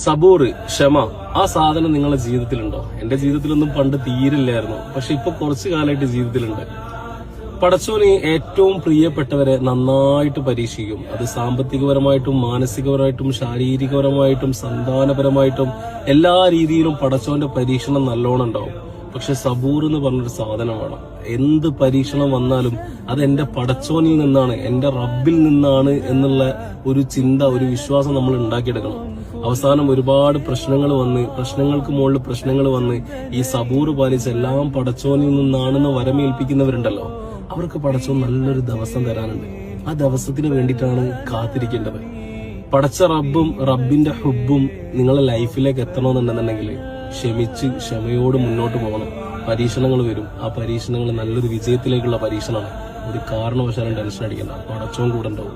സബൂർ, ക്ഷമ, ആ സാധനം നിങ്ങളുടെ ജീവിതത്തിലുണ്ടോ? എന്റെ ജീവിതത്തിലൊന്നും പണ്ട് തീരില്ലായിരുന്നു, പക്ഷെ ഇപ്പൊ കുറച്ചു കാലമായിട്ട് ജീവിതത്തിലുണ്ട്. പടച്ചോന് ഏറ്റവും പ്രിയപ്പെട്ടവരെ നന്നായിട്ട് പരീക്ഷിക്കും. അത് സാമ്പത്തികപരമായിട്ടും മാനസികപരമായിട്ടും ശാരീരികപരമായിട്ടും സന്താനപരമായിട്ടും എല്ലാ രീതിയിലും പടച്ചോന്റെ പരീക്ഷണം നല്ലോണം ഉണ്ടാവും. പക്ഷെ സബൂർ എന്ന് പറഞ്ഞൊരു സാധനം വേണം. എന്ത് പരീക്ഷണം വന്നാലും അത് എന്റെ പടച്ചോനിൽ നിന്നാണ്, എന്റെ റബ്ബിൽ നിന്നാണ് എന്നുള്ള ഒരു ചിന്ത, ഒരു വിശ്വാസം നമ്മൾ ഉണ്ടാക്കിയെടുക്കണം. അവസാനം ഒരുപാട് പ്രശ്നങ്ങൾക്ക് മുകളിൽ പ്രശ്നങ്ങൾ വന്ന് ഈ സബൂർ പാലിച്ച് എല്ലാം പടച്ചോനിൽ നിന്നാണെന്ന് വരമേൽപ്പിക്കുന്നവരുണ്ടല്ലോ, അവർക്ക് പടച്ചോൻ നല്ലൊരു ദിവസം തരാനുണ്ട്. ആ ദിവസത്തിന് വേണ്ടിയിട്ടാണ് കാത്തിരിക്കേണ്ടത്. പടച്ച റബ്ബും റബ്ബിന്റെ ഹുബും നിങ്ങളെ ലൈഫിലേക്ക് എത്തണമെന്നുണ്ടെന്നുണ്ടെങ്കിൽ ക്ഷമയോട് മുന്നോട്ട് പോകണം. പരീക്ഷണങ്ങൾ വരും. ആ പരീക്ഷണങ്ങൾ നല്ലൊരു വിജയത്തിലേക്കുള്ള പരീക്ഷണമാണ്. ഒരു കാരണവശാലും ടെൻഷൻ അടിക്കണ്ട. പടച്ചോൻ കൂടെ ഉണ്ടാവും.